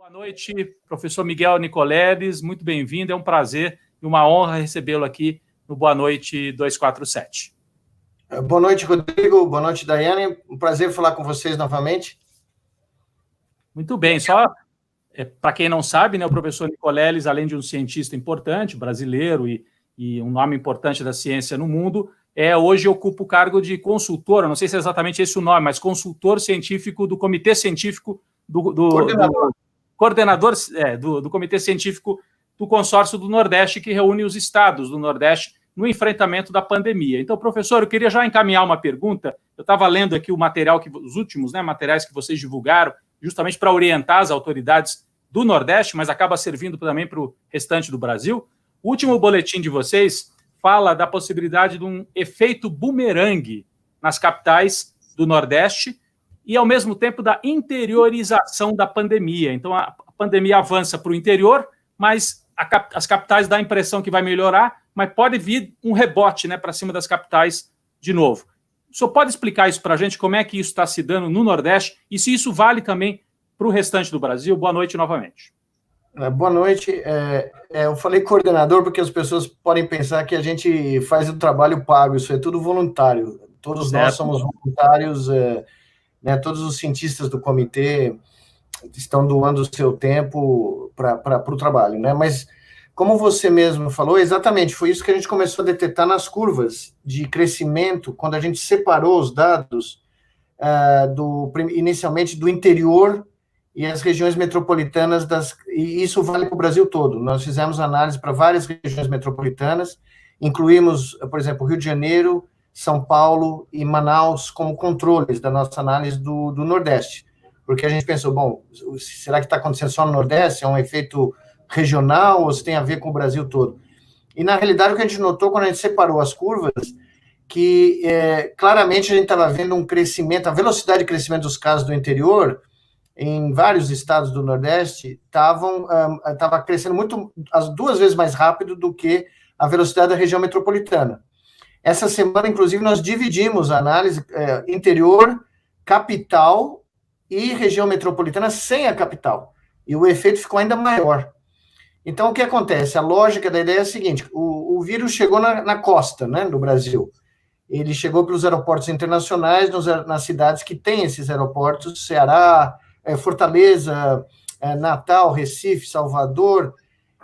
Boa noite, professor Miguel Nicoleles, muito bem-vindo, é um prazer e uma honra recebê-lo aqui no Boa Noite 247. Boa noite, Rodrigo, boa noite, Daiane, um prazer falar com vocês novamente. Muito bem, só para quem não sabe, né, o professor Nicoleles, além de um cientista importante, brasileiro e um nome importante da ciência no mundo, hoje ocupa o cargo de consultor, não sei se é exatamente esse o nome, mas consultor científico do Comitê Científico coordenador do Comitê Científico do Consórcio do Nordeste, que reúne os estados do Nordeste no enfrentamento da pandemia. Então, professor, eu queria já encaminhar uma pergunta. Eu estava lendo aqui o material, os últimos materiais que vocês divulgaram, justamente para orientar as autoridades do Nordeste, mas acaba servindo também para o restante do Brasil. O último boletim de vocês fala da possibilidade de um efeito bumerangue nas capitais do Nordeste, e, ao mesmo tempo, da interiorização da pandemia. Então, a pandemia avança para o interior, mas as capitais dão a impressão que vai melhorar, mas pode vir um rebote, né, para cima das capitais de novo. O senhor pode explicar isso para a gente, como é que isso está se dando no Nordeste, e se isso vale também para o restante do Brasil? Boa noite novamente. Boa noite. Eu falei coordenador porque as pessoas podem pensar que a gente faz o trabalho pago, isso é tudo voluntário. Todos nós somos voluntários, todos os cientistas do comitê estão doando o seu tempo para o trabalho, né? Mas, como você mesmo falou, exatamente, foi isso que a gente começou a detectar nas curvas de crescimento, quando a gente separou os dados inicialmente do interior e as regiões metropolitanas, e isso vale para o Brasil todo. Nós fizemos análise para várias regiões metropolitanas, incluímos, por exemplo, Rio de Janeiro, São Paulo e Manaus como controles da nossa análise do Nordeste, porque a gente pensou, bom, será que está acontecendo só no Nordeste? É um efeito regional ou se tem a ver com o Brasil todo? E, na realidade, o que a gente notou quando a gente separou as curvas, que claramente a gente estava vendo um crescimento, a velocidade de crescimento dos casos do interior, em vários estados do Nordeste, estava crescendo as 2 vezes mais rápido do que a velocidade da região metropolitana. Essa semana, inclusive, nós dividimos a análise interior, capital e região metropolitana sem a capital. E o efeito ficou ainda maior. Então, o que acontece? A lógica da ideia é a seguinte: o vírus chegou na costa, né, do Brasil. Ele chegou pelos aeroportos internacionais, nas cidades que têm esses aeroportos, Ceará, Fortaleza, Natal, Recife, Salvador,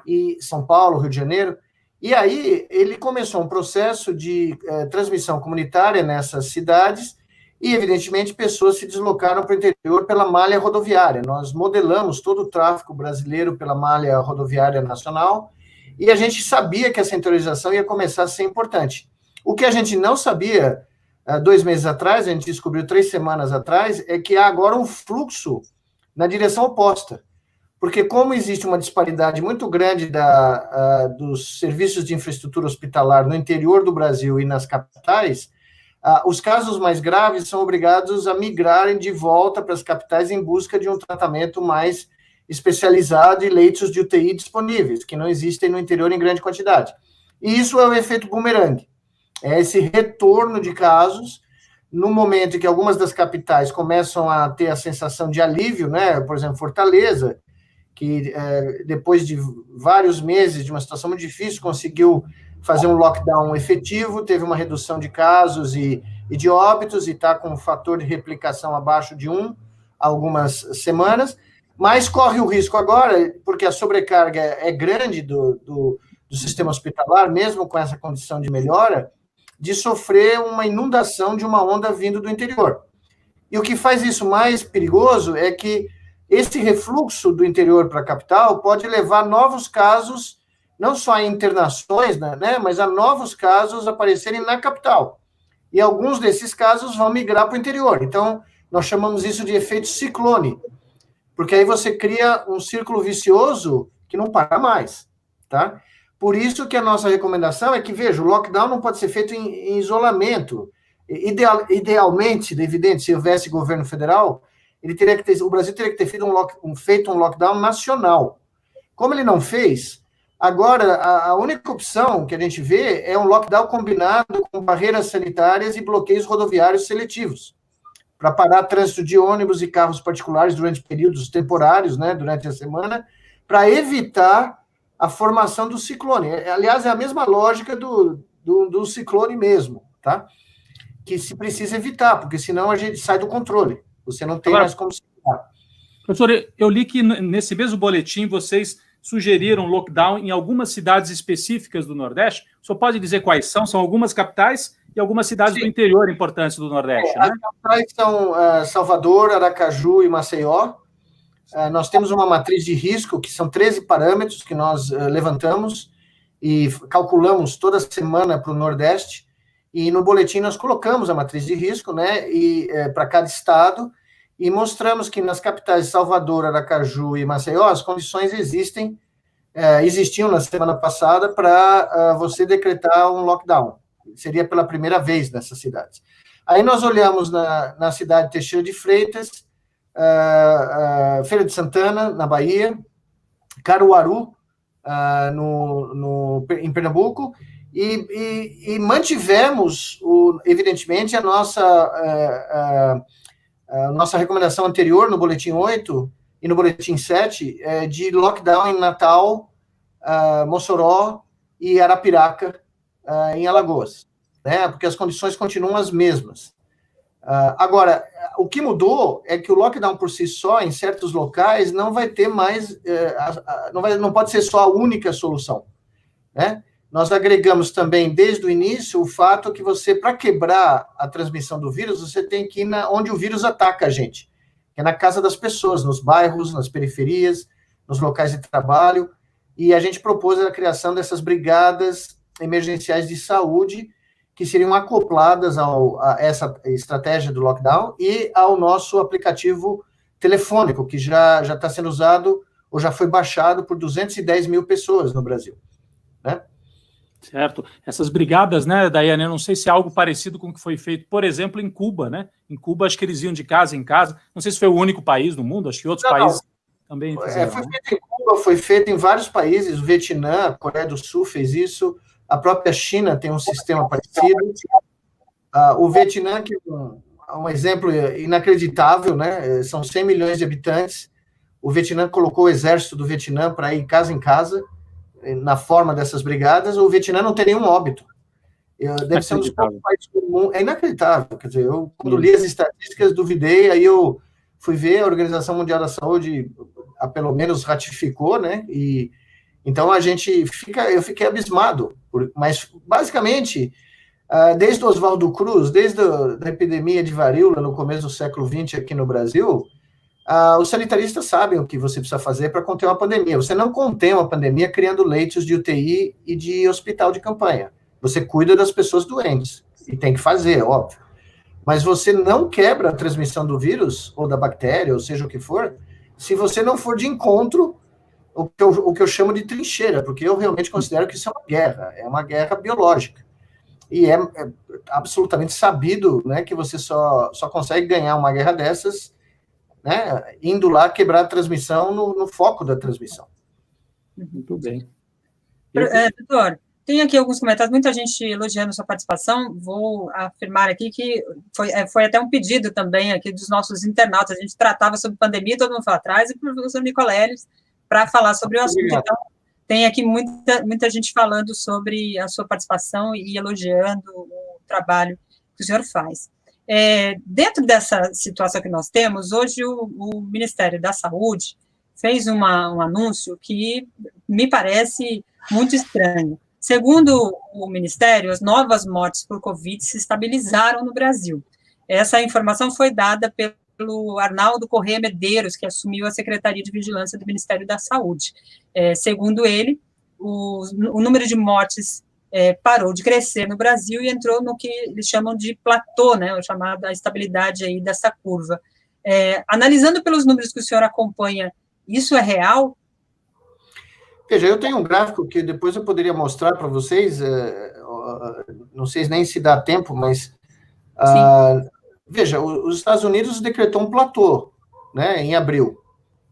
e São Paulo, Rio de Janeiro. E aí, ele começou um processo de transmissão comunitária nessas cidades e, evidentemente, pessoas se deslocaram para o interior pela malha rodoviária. Nós modelamos todo o tráfego brasileiro pela malha rodoviária nacional e a gente sabia que essa interiorização ia começar a ser importante. O que a gente não sabia 2 meses atrás, a gente descobriu 3 semanas atrás, é que há agora um fluxo na direção oposta. Porque como existe uma disparidade muito grande dos serviços de infraestrutura hospitalar no interior do Brasil e nas capitais, os casos mais graves são obrigados a migrarem de volta para as capitais em busca de um tratamento mais especializado e leitos de UTI disponíveis, que não existem no interior em grande quantidade. E isso é o efeito bumerangue. É esse retorno de casos no momento em que algumas das capitais começam a ter a sensação de alívio, né? Por exemplo, Fortaleza, que depois de vários meses de uma situação muito difícil, conseguiu fazer um lockdown efetivo, teve uma redução de casos e de óbitos, e está com um fator de replicação abaixo de 1 há algumas semanas, mas corre o risco agora, porque a sobrecarga é grande do sistema hospitalar, mesmo com essa condição de melhora, de sofrer uma inundação de uma onda vindo do interior. E o que faz isso mais perigoso é que esse refluxo do interior para a capital pode levar a novos casos, não só a internações, né, mas a novos casos aparecerem na capital. E alguns desses casos vão migrar para o interior. Então, nós chamamos isso de efeito ciclone, porque aí você cria um círculo vicioso que não para mais, tá? Por isso que a nossa recomendação é que, veja, o lockdown não pode ser feito em isolamento. Idealmente, evidente, se houvesse governo federal, o Brasil teria que ter feito um lockdown nacional. Como ele não fez, agora a única opção que a gente vê é um lockdown combinado com barreiras sanitárias e bloqueios rodoviários seletivos. para parar trânsito de ônibus e carros particulares durante períodos temporários, né, durante a semana, para evitar a formação do ciclone. Aliás, é a mesma lógica do ciclone mesmo, tá? Que se precisa evitar, porque senão a gente sai do controle. Você não tem mais como se evitar. Professor, eu li que nesse mesmo boletim vocês sugeriram lockdown em algumas cidades específicas do Nordeste. O senhor pode dizer quais são? São algumas capitais e algumas cidades do interior importantes do Nordeste, né? As capitais são Salvador, Aracaju e Maceió. Nós temos uma matriz de risco, que são 13 parâmetros que nós levantamos e calculamos toda semana para o Nordeste, e no boletim nós colocamos a matriz de risco, né, para cada estado, e mostramos que nas capitais de Salvador, Aracaju e Maceió, as condições existiam na semana passada para você decretar um lockdown. Seria pela primeira vez nessas cidades. Aí nós olhamos na cidade de Teixeira de Freitas, Feira de Santana, na Bahia, Caruaru, em Pernambuco, e mantivemos, evidentemente, a nossa recomendação anterior no Boletim 8 e no Boletim 7 de lockdown em Natal, Mossoró e Arapiraca, em Alagoas, né? Porque as condições continuam as mesmas. Agora, o que mudou é que o lockdown por si só, em certos locais, não vai ter mais, não pode ser só a única solução, né? Nós agregamos também, desde o início, o fato que você, para quebrar a transmissão do vírus, você tem que ir onde o vírus ataca a gente, que é na casa das pessoas, nos bairros, nas periferias, nos locais de trabalho, e a gente propôs a criação dessas brigadas emergenciais de saúde, que seriam acopladas a essa estratégia do lockdown e ao nosso aplicativo telefônico, que já está sendo usado ou já foi baixado por 210 mil pessoas no Brasil, né? Certo. Essas brigadas, né, Daiane, eu não sei se é algo parecido com o que foi feito, por exemplo, em Cuba, né? Em Cuba, acho que eles iam de casa em casa. Não sei se foi o único país do mundo, acho que outros países também fizeram. Foi feito em Cuba, foi feito em vários países. O Vietnã, a Coreia do Sul fez isso. A própria China tem um sistema parecido. O Vietnã, que é um exemplo inacreditável, né? São 100 milhões de habitantes. O Vietnã colocou o exército do Vietnã para ir casa em casa, na forma dessas brigadas. O Vietnã não tem nenhum óbito. Deve ser um dos poucos países do mundo. É inacreditável. Quer dizer, eu, quando li as estatísticas, duvidei, aí eu fui ver, a Organização Mundial da Saúde, pelo menos, ratificou, né? E então eu fiquei abismado. Mas, basicamente, desde o Oswaldo Cruz, desde a epidemia de varíola no começo do século XX aqui no Brasil, os sanitaristas sabem o que você precisa fazer para conter uma pandemia. Você não contém uma pandemia criando leitos de UTI e de hospital de campanha. Você cuida das pessoas doentes, e tem que fazer, óbvio. Mas você não quebra a transmissão do vírus, ou da bactéria, ou seja o que for, se você não for de encontro o que eu chamo de trincheira, porque eu realmente considero que isso é uma guerra biológica. E é absolutamente sabido, né, que você só consegue ganhar uma guerra dessas, né, indo lá quebrar a transmissão no foco da transmissão. Muito bem. Doutor, tem aqui alguns comentários, muita gente elogiando sua participação. Vou afirmar aqui que foi até um pedido também aqui dos nossos internautas. A gente tratava sobre pandemia, todo mundo foi atrás, e o professor Nicoleles para falar sobre o assunto. Obrigado. Então, tem aqui muita gente falando sobre a sua participação e elogiando o trabalho que o senhor faz. Dentro dessa situação que nós temos, hoje o Ministério da Saúde fez um anúncio que me parece muito estranho. Segundo o Ministério, as novas mortes por Covid se estabilizaram no Brasil. Essa informação foi dada pelo Arnaldo Corrêa Medeiros, que assumiu a Secretaria de Vigilância do Ministério da Saúde. Segundo ele, o número de mortes parou de crescer no Brasil e entrou no que eles chamam de platô, né, a estabilidade aí dessa curva. Analisando pelos números que o senhor acompanha, isso é real? Veja, eu tenho um gráfico que depois eu poderia mostrar para vocês, não sei nem se dá tempo, mas... veja, os Estados Unidos decretou um platô, né, em abril,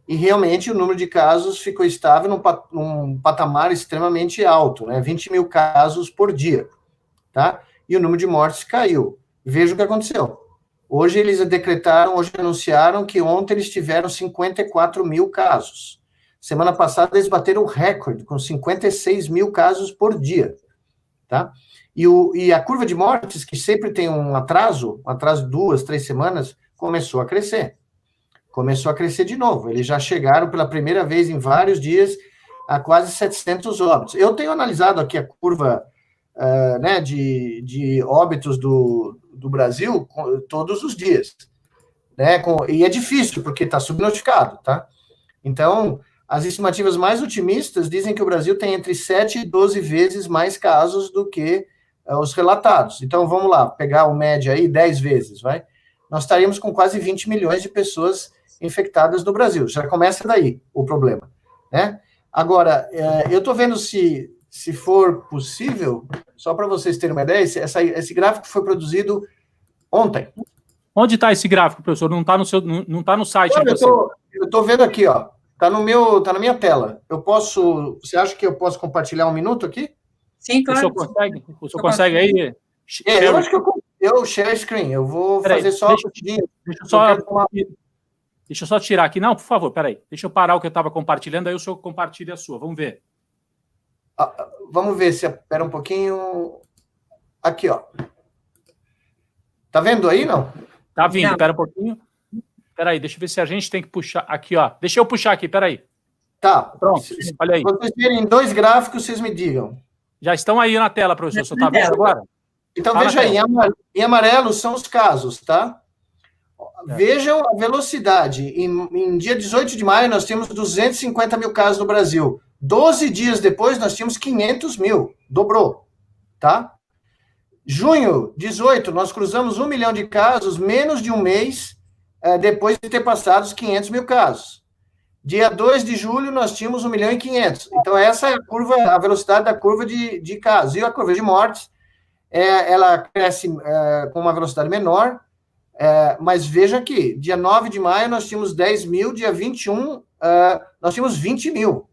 e realmente o número de casos ficou estável num patamar extremamente alto, né, 20 mil casos por dia, tá? E o número de mortes caiu. Veja o que aconteceu. Hoje anunciaram que ontem eles tiveram 54 mil casos. Semana passada eles bateram o recorde, com 56 mil casos por dia, tá? E a curva de mortes, que sempre tem um atraso de 2, 3 semanas, começou a crescer. Começou a crescer de novo. Eles já chegaram pela primeira vez em vários dias a quase 700 óbitos. Eu tenho analisado aqui a curva né, de óbitos do Brasil todos os dias. Né, e é difícil, porque está subnotificado, tá? Então, as estimativas mais otimistas dizem que o Brasil tem entre 7 e 12 vezes mais casos do que os relatados. Então, vamos lá, pegar o média aí, 10 vezes, vai? Nós estaríamos com quase 20 milhões de pessoas infectadas no Brasil. Já começa daí o problema, né? Agora, eu estou vendo se for possível, só para vocês terem uma ideia, esse gráfico foi produzido ontem. Onde está esse gráfico, professor? Não está no site de você. Eu estou vendo aqui, ó. Tá na minha tela. Você acha que eu posso compartilhar um minuto aqui? Sim, claro. O senhor consegue aí? Eu acho que eu share screen. Eu vou fazer só... Deixa eu só tirar aqui. Não, por favor, peraí. Deixa eu parar o que eu estava compartilhando, aí o senhor compartilha a sua. Vamos ver. Vamos ver se... Espera um pouquinho. Aqui, ó. Tá vendo aí, não? Tá vindo, espera um pouquinho. Peraí, deixa eu ver se a gente tem que puxar. Aqui, ó. Deixa eu puxar aqui, peraí. Tá. Pronto, olha aí. Se vocês verem 2 gráficos, vocês me digam. Já estão aí na tela, professor. Você está vendo agora? Então, veja aí. Em amarelo são os casos, tá? Vejam a velocidade. Em dia 18 de maio, nós temos 250 mil casos no Brasil. 12 dias depois, nós tínhamos 500 mil. Dobrou, tá? Junho 18, nós cruzamos 1 milhão de casos, menos de um mês depois de ter passado os 500 mil casos. Dia 2 de julho, nós tínhamos 1 milhão e 500. Então, essa é a velocidade da curva de casos. E a curva de mortes, ela cresce com uma velocidade menor, mas veja aqui, dia 9 de maio, nós tínhamos 10 mil, dia 21, nós tínhamos 20 mil.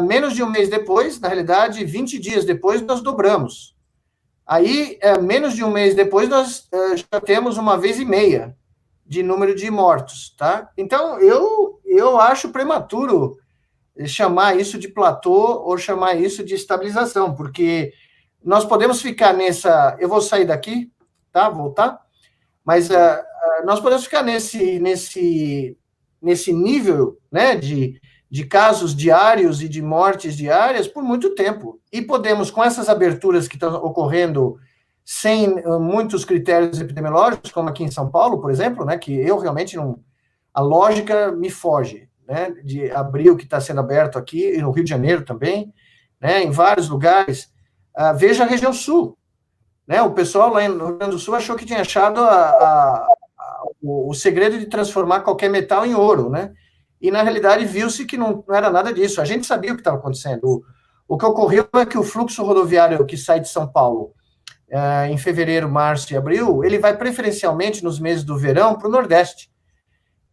Menos de um mês depois, na realidade, 20 dias depois, nós dobramos. Aí, menos de um mês depois, nós já temos 1,5 vezes de número de mortos, tá? Então, eu acho prematuro chamar isso de platô ou chamar isso de estabilização, porque nós podemos ficar nessa... Eu vou sair daqui, tá? Voltar. Mas nós podemos ficar nesse nível, né, de casos diários e de mortes diárias por muito tempo. E podemos, com essas aberturas que estão ocorrendo sem muitos critérios epidemiológicos, como aqui em São Paulo, por exemplo, né, que eu realmente não... A lógica me foge, né, de abrir o que está sendo aberto aqui, e no Rio de Janeiro também, né, em vários lugares. Veja a região sul. Né, o pessoal lá no Rio Grande do Sul achou que tinha achado o segredo de transformar qualquer metal em ouro, né? E, na realidade, viu-se que não era nada disso. A gente sabia o que estava acontecendo. O que ocorreu é que o fluxo rodoviário que sai de São Paulo em fevereiro, março e abril, ele vai preferencialmente nos meses do verão para o Nordeste.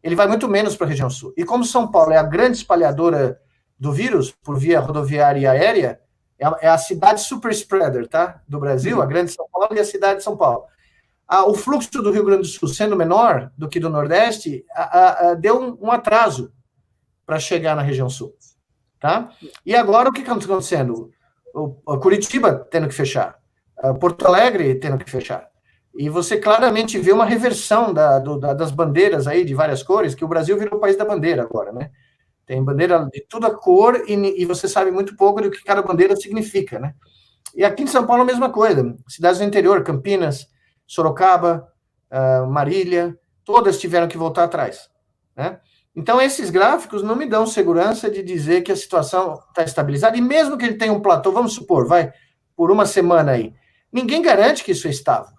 Ele vai muito menos para a região sul. E como São Paulo é a grande espalhadora do vírus, por via rodoviária e aérea, é a cidade super spreader, tá? Do Brasil, a grande São Paulo e a cidade de São Paulo. O fluxo do Rio Grande do Sul sendo menor do que do Nordeste, deu um atraso para chegar na região sul, tá? E agora o que está acontecendo? Curitiba tendo que fechar, Porto Alegre tendo que fechar. E você claramente vê uma reversão das bandeiras aí de várias cores, que o Brasil virou o país da bandeira agora, né? Tem bandeira de toda cor e você sabe muito pouco do que cada bandeira significa, né? E aqui em São Paulo a mesma coisa. Cidades do interior, Campinas, Sorocaba, Marília, todas tiveram que voltar atrás, né? Então, esses gráficos não me dão segurança de dizer que a situação está estabilizada, e mesmo que ele tenha um platô, vamos supor, por uma semana aí, ninguém garante que isso é estável.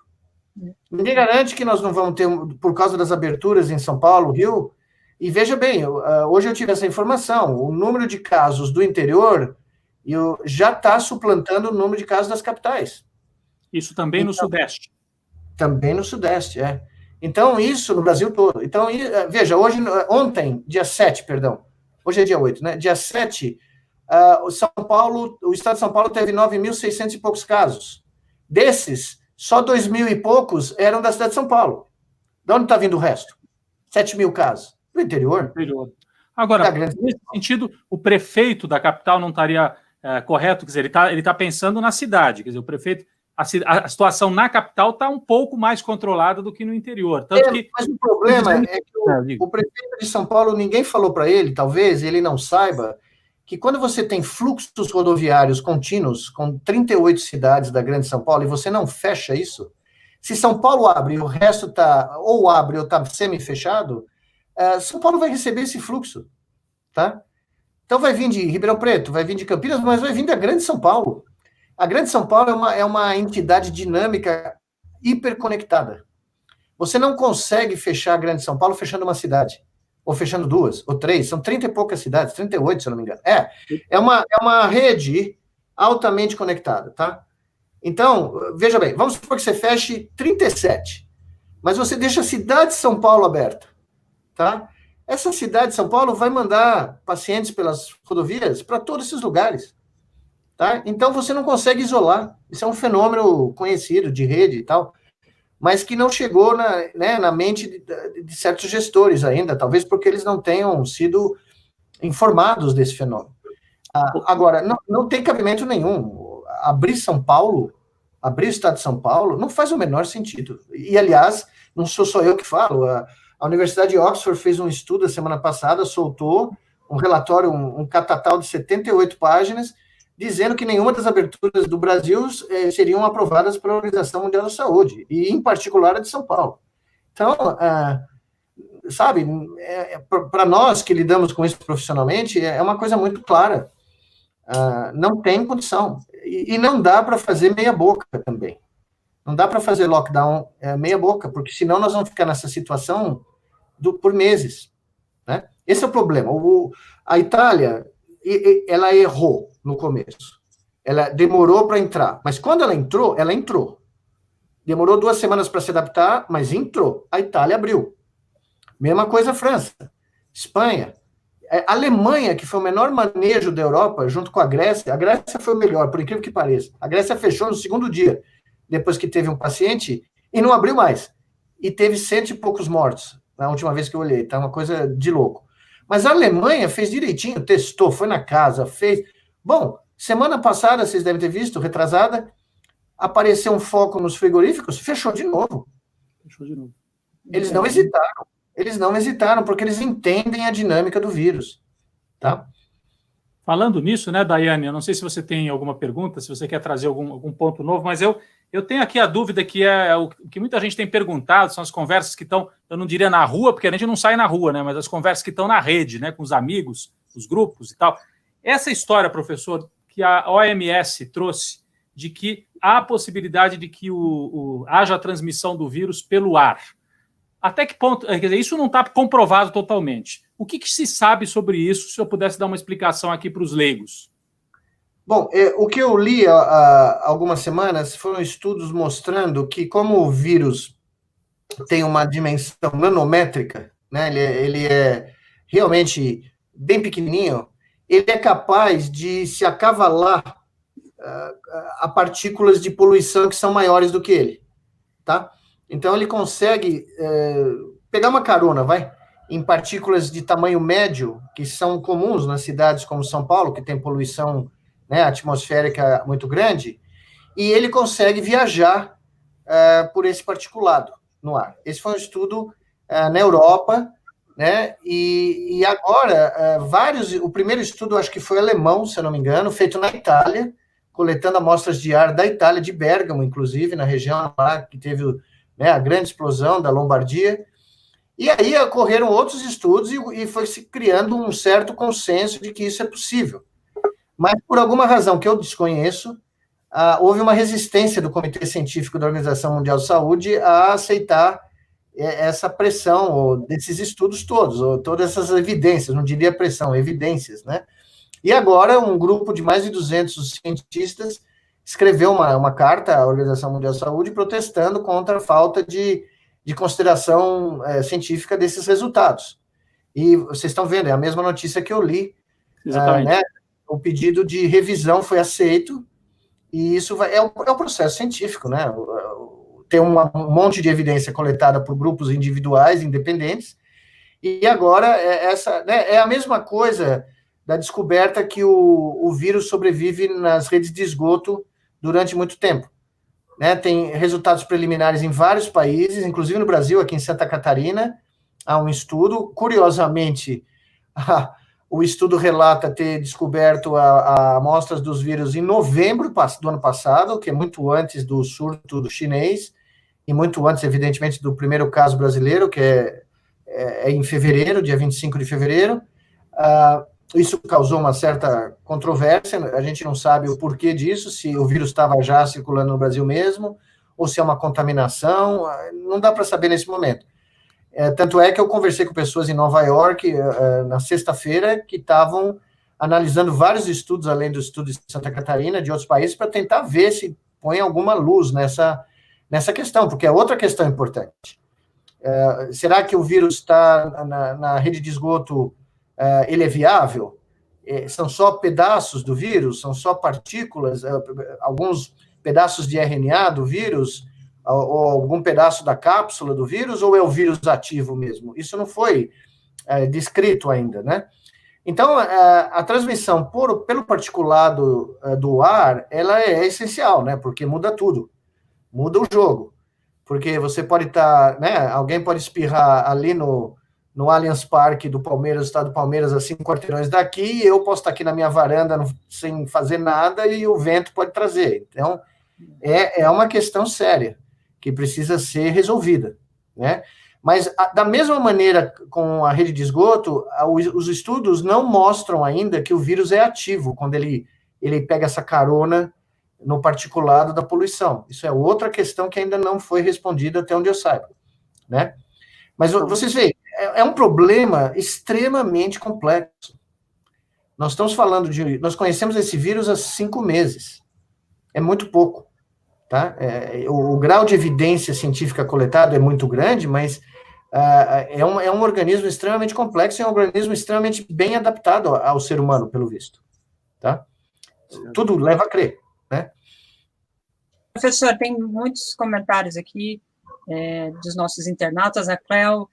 Ninguém garante que nós não vamos ter, por causa das aberturas em São Paulo, Rio, e veja bem, hoje eu tive essa informação, o número de casos do interior já está suplantando o número de casos das capitais. Isso também no Sudeste. Também no Sudeste, Então, isso no Brasil todo. Então, veja, ontem, dia 7, perdão, hoje é dia 8, né? Dia 7, o estado de São Paulo teve 9.600 e poucos casos. Desses, só 2.000 e poucos eram da cidade de São Paulo. De onde está vindo o resto? 7 mil casos. Do interior. Agora, nesse sentido, o prefeito da capital não estaria correto? Quer dizer, ele tá pensando na cidade. Quer dizer, o prefeito... A situação na capital está um pouco mais controlada do que no interior. Tanto que... Mas o problema é que o prefeito de São Paulo, ninguém falou para ele, talvez ele não saiba, que quando você tem fluxos rodoviários contínuos com 38 cidades da Grande São Paulo e você não fecha isso, se São Paulo abre e o resto está ou abre ou está semi-fechado, São Paulo vai receber esse fluxo, tá? Então vai vir de Ribeirão Preto, vai vir de Campinas, mas vai vir da Grande São Paulo. A Grande São Paulo é uma entidade dinâmica hiperconectada. Você não consegue fechar a Grande São Paulo fechando uma cidade, ou fechando 2, ou 3, são 30 e poucas cidades, 38, se eu não me engano. É uma rede altamente conectada, tá? Então, veja bem, vamos supor que você feche 37, mas você deixa a cidade de São Paulo aberta, tá? Essa cidade de São Paulo vai mandar pacientes pelas rodovias para todos esses lugares. Tá? Então, você não consegue isolar. Isso é um fenômeno conhecido de rede e tal, mas que não chegou na mente de certos gestores ainda, talvez porque eles não tenham sido informados desse fenômeno. Agora, não tem cabimento nenhum. Abrir São Paulo, abrir o estado de São Paulo, não faz o menor sentido. E, aliás, não sou só eu que falo, a Universidade de Oxford fez um estudo a semana passada, soltou um relatório, um catatal de 78 páginas, dizendo que nenhuma das aberturas do Brasil seriam aprovadas pela Organização Mundial da Saúde, e em particular a de São Paulo. Então, sabe, para nós que lidamos com isso profissionalmente, é uma coisa muito clara. Não tem condição. E não dá para fazer meia boca também. Não dá para fazer lockdown meia boca, porque senão nós vamos ficar nessa situação por meses. Né? Esse é o problema. A Itália, ela errou no começo. Ela demorou para entrar. Mas quando ela entrou. Demorou 2 semanas para se adaptar, mas entrou. A Itália abriu. Mesma coisa a França, Espanha. A Alemanha, que foi o menor manejo da Europa, junto com a Grécia foi o melhor, por incrível que pareça. A Grécia fechou no 2º dia, depois que teve um paciente, e não abriu mais. E teve 100 e poucos mortos, na última vez que eu olhei. Tá uma coisa de louco. Mas a Alemanha fez direitinho, testou, foi na casa, fez... Bom, semana passada, vocês devem ter visto, retrasada, apareceu um foco nos frigoríficos, fechou de novo. Eles não hesitaram, porque eles entendem a dinâmica do vírus, tá? Falando nisso, né, Daiane, eu não sei se você tem alguma pergunta, se você quer trazer algum ponto novo, mas eu tenho aqui a dúvida que é o que muita gente tem perguntado, são as conversas que estão, eu não diria na rua, porque a gente não sai na rua, né, mas as conversas que estão na rede, né, com os amigos, os grupos e tal. Essa história, professor, que a OMS trouxe, de que há a possibilidade de que haja a transmissão do vírus pelo ar. Até que ponto, quer dizer, isso não está comprovado totalmente. O que se sabe sobre isso, se eu pudesse dar uma explicação aqui para os leigos? Bom, o que eu li há algumas semanas foram estudos mostrando que, como o vírus tem uma dimensão nanométrica, né, ele é realmente bem pequenininho, ele é capaz de se acavalar a partículas de poluição que são maiores do que ele, tá? Então, ele consegue pegar uma carona, em partículas de tamanho médio, que são comuns nas cidades como São Paulo, que tem poluição, né, atmosférica muito grande, e ele consegue viajar por esse particulado no ar. Esse foi um estudo na Europa, né, e agora, o primeiro estudo, acho que foi alemão, se eu não me engano, feito na Itália, coletando amostras de ar da Itália, de Bérgamo, inclusive, na região lá que teve a grande explosão da Lombardia, e aí ocorreram outros estudos e foi se criando um certo consenso de que isso é possível. Mas, por alguma razão que eu desconheço, houve uma resistência do Comitê Científico da Organização Mundial de Saúde a aceitar essa pressão desses estudos todos, ou todas essas evidências, não diria pressão, evidências, né? E agora um grupo de mais de 200 cientistas escreveu uma carta à Organização Mundial de Saúde protestando contra a falta de consideração científica desses resultados. E vocês estão vendo, é a mesma notícia que eu li. Exatamente. Né? O pedido de revisão foi aceito, e isso é o processo científico, né? ter um monte de evidência coletada por grupos individuais, independentes, e agora é a mesma coisa da descoberta que o vírus sobrevive nas redes de esgoto durante muito tempo. Né? Tem resultados preliminares em vários países, inclusive no Brasil, aqui em Santa Catarina, há um estudo. Curiosamente, o estudo relata ter descoberto amostras dos vírus em novembro do ano passado, que é muito antes do surto do chinês, e muito antes, evidentemente, do primeiro caso brasileiro, que é em fevereiro, dia 25 de fevereiro. Isso causou uma certa controvérsia, a gente não sabe o porquê disso, se o vírus estava já circulando no Brasil mesmo, ou se é uma contaminação, não dá para saber nesse momento. Tanto é que eu conversei com pessoas em Nova York, na sexta-feira, que estavam analisando vários estudos, além do estudo de Santa Catarina, de outros países, para tentar ver se põe alguma luz nessa questão, porque é outra questão importante. Será que o vírus está na rede de esgoto, ele é viável? São só pedaços do vírus? São só partículas? Alguns pedaços de RNA do vírus? Ou algum pedaço da cápsula do vírus? Ou é o vírus ativo mesmo? Isso não foi descrito ainda, né? Então, a transmissão pelo particulado do ar, ela é essencial, né? Porque muda tudo. Muda o jogo. Porque você pode estar, né? Alguém pode espirrar ali no Allianz Parque do Palmeiras, estado do Palmeiras, a 5 quarteirões daqui, e eu posso estar aqui na minha varanda sem fazer nada, e o vento pode trazer. Então, é uma questão séria, que precisa ser resolvida, né? Mas, da mesma maneira, com a rede de esgoto, os estudos não mostram ainda que o vírus é ativo, quando ele pega essa carona no particulado da poluição. Isso é outra questão que ainda não foi respondida até onde eu saiba, né? Mas vocês veem, é um problema extremamente complexo. Nós estamos falando nós conhecemos esse vírus há 5 meses. É muito pouco, tá? O grau de evidência científica coletado é muito grande, mas é um organismo extremamente complexo e é um organismo extremamente bem adaptado ao ser humano, pelo visto, tá? Tudo leva a crer, né? Professor, tem muitos comentários aqui dos nossos internautas. A Cléo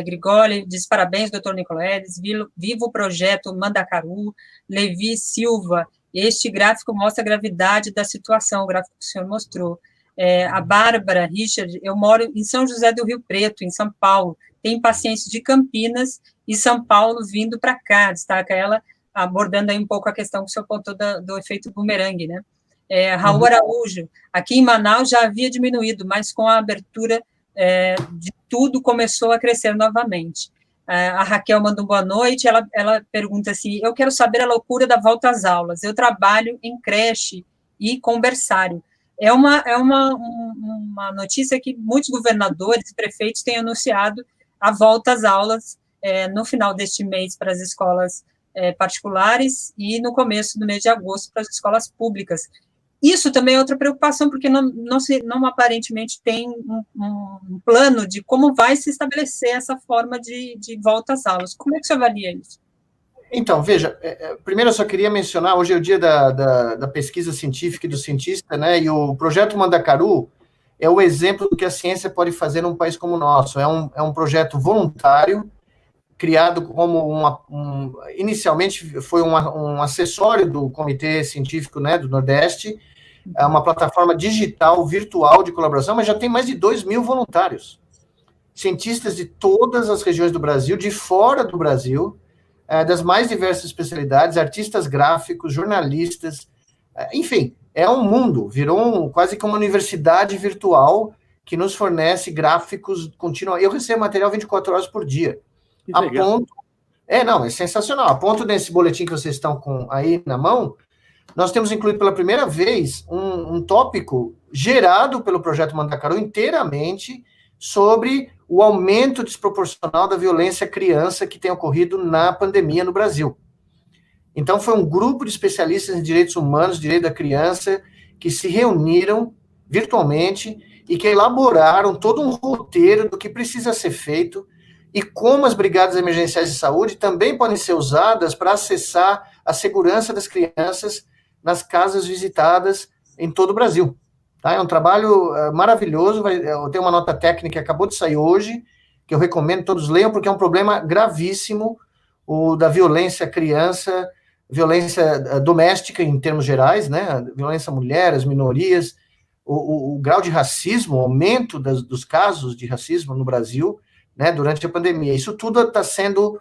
Grigoli diz: parabéns, doutor Nicoleles, viva o projeto Mandacaru. Levi Silva: este gráfico mostra a gravidade da situação, o gráfico que o senhor mostrou. A Bárbara Richard: eu moro em São José do Rio Preto, em São Paulo, tem pacientes de Campinas e São Paulo vindo para cá, destaca ela, abordando aí um pouco a questão que o senhor apontou do efeito bumerangue, né? Raul Araújo: aqui em Manaus já havia diminuído, mas com a abertura de tudo começou a crescer novamente. A Raquel manda boa noite, ela pergunta assim: eu quero saber a loucura da volta às aulas, eu trabalho em creche e com berçário. É uma notícia que muitos governadores e prefeitos têm anunciado a volta às aulas no final deste mês para as escolas particulares e no começo do mês de agosto para as escolas públicas. Isso também é outra preocupação, porque não aparentemente tem um plano de como vai se estabelecer essa forma de volta às aulas. Como é que você avalia isso? Então, veja, primeiro eu só queria mencionar, hoje é o dia da pesquisa científica e do cientista, né, e o projeto Mandacaru é o exemplo do que a ciência pode fazer num país como o nosso. É um projeto voluntário, criado como inicialmente foi um acessório do Comitê Científico, né, do Nordeste, uma plataforma digital, virtual de colaboração, mas já tem mais de 2.000 voluntários. Cientistas de todas as regiões do Brasil, de fora do Brasil, das mais diversas especialidades, artistas gráficos, jornalistas, enfim, é um mundo, virou quase que uma universidade virtual que nos fornece gráficos contínuos. Eu recebo material 24 horas por dia. A ponto, é sensacional. A ponto desse boletim que vocês estão com aí na mão, nós temos incluído pela primeira vez um tópico gerado pelo projeto Mandacaru inteiramente sobre o aumento desproporcional da violência à criança que tem ocorrido na pandemia no Brasil. Então, foi um grupo de especialistas em direitos humanos, direito da criança, que se reuniram virtualmente e que elaboraram todo um roteiro do que precisa ser feito e como as brigadas emergenciais de saúde também podem ser usadas para acessar a segurança das crianças nas casas visitadas em todo o Brasil, Tá? É um trabalho maravilhoso, tem uma nota técnica que acabou de sair hoje, que eu recomendo que todos leiam, porque é um problema gravíssimo, o da violência à criança, violência doméstica em termos gerais, né? Violência à mulher, às minorias, o grau de racismo, o aumento dos casos de racismo no Brasil, né, durante a pandemia. Isso tudo está sendo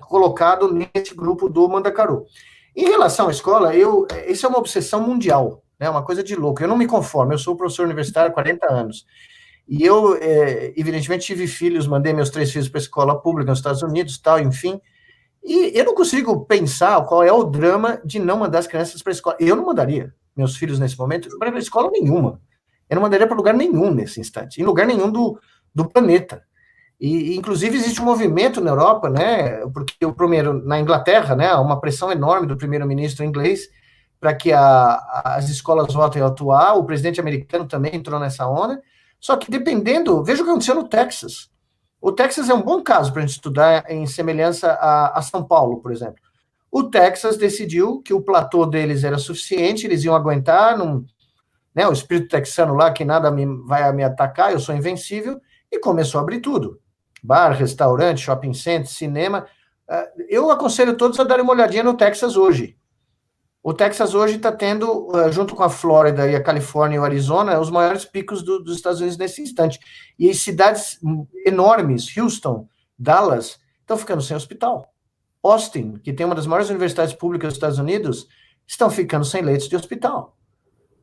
colocado nesse grupo do Mandacaru. Em relação à escola, isso é uma obsessão mundial, né, uma coisa de louco. Eu não me conformo, eu sou professor universitário há 40 anos, e eu, evidentemente, tive filhos, mandei meus 3 filhos para a escola pública nos Estados Unidos, tal, enfim, e eu não consigo pensar qual é o drama de não mandar as crianças para a escola. Eu não mandaria meus filhos nesse momento para escola nenhuma. Eu não mandaria para lugar nenhum nesse instante, em lugar nenhum do planeta. E, inclusive, existe um movimento na Europa, né, porque o primeiro, na Inglaterra, né, uma pressão enorme do primeiro-ministro inglês para que as escolas voltem a atuar, o presidente americano também entrou nessa onda, só que dependendo, veja o que aconteceu no Texas. O Texas é um bom caso para a gente estudar em semelhança a São Paulo, por exemplo. O Texas decidiu que o platô deles era suficiente, eles iam aguentar, né, o espírito texano lá, que nada vai me atacar, eu sou invencível, e começou a abrir tudo. Bar, restaurante, shopping center, cinema. Eu aconselho todos a darem uma olhadinha no Texas hoje. O Texas hoje está tendo, junto com a Flórida e a Califórnia e o Arizona, os maiores picos dos Estados Unidos nesse instante. E as cidades enormes, Houston, Dallas, estão ficando sem hospital. Austin, que tem uma das maiores universidades públicas dos Estados Unidos, estão ficando sem leitos de hospital,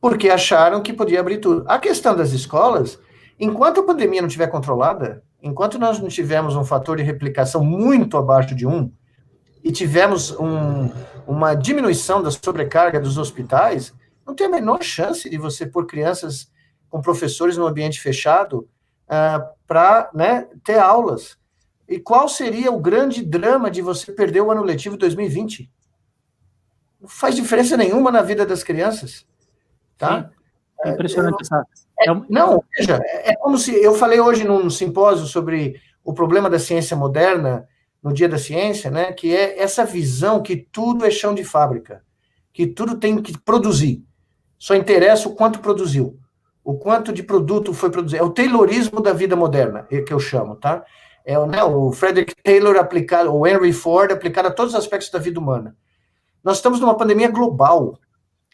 porque acharam que podia abrir tudo. A questão das escolas, enquanto a pandemia não estiver controlada, enquanto nós não tivermos um fator de replicação muito abaixo de 1, e tivermos uma diminuição da sobrecarga dos hospitais, não tem a menor chance de você pôr crianças com professores no ambiente fechado para, né, ter aulas. E qual seria o grande drama de você perder o ano letivo 2020? Não faz diferença nenhuma na vida das crianças. Tá? É impressionante essa... Não, veja, é como se... Eu falei hoje num simpósio sobre o problema da ciência moderna, no Dia da Ciência, né, que é essa visão que tudo é chão de fábrica, que tudo tem que produzir. Só interessa o quanto produziu, o quanto de produto foi produzido. É o Taylorismo da vida moderna, que eu chamo, tá? É, né, o Frederick Taylor aplicado, o Henry Ford aplicado a todos os aspectos da vida humana. Nós estamos numa pandemia global.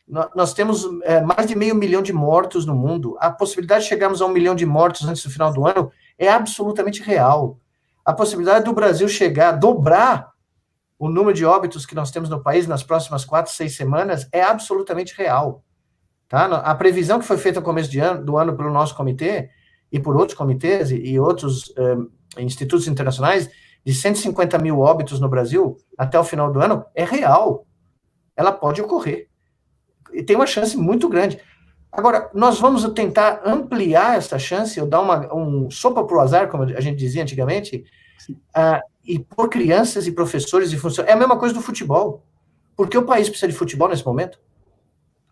Nós temos mais de 500 mil de mortos no mundo. A possibilidade de chegarmos a 1 milhão de mortos antes do final do ano é absolutamente real. A possibilidade do Brasil dobrar o número de óbitos que nós temos no país nas próximas 4, 6 semanas é absolutamente real. Tá? A previsão que foi feita no começo do ano pelo nosso comitê e por outros comitês e outros institutos internacionais, de 150 mil óbitos no Brasil até o final do ano, é real. Ela pode ocorrer. E tem uma chance muito grande. Agora, nós vamos tentar ampliar essa chance, ou dar um sopa pro azar, como a gente dizia antigamente, e por crianças e professores e funcionários. É a mesma coisa do futebol. Por que o país precisa de futebol nesse momento?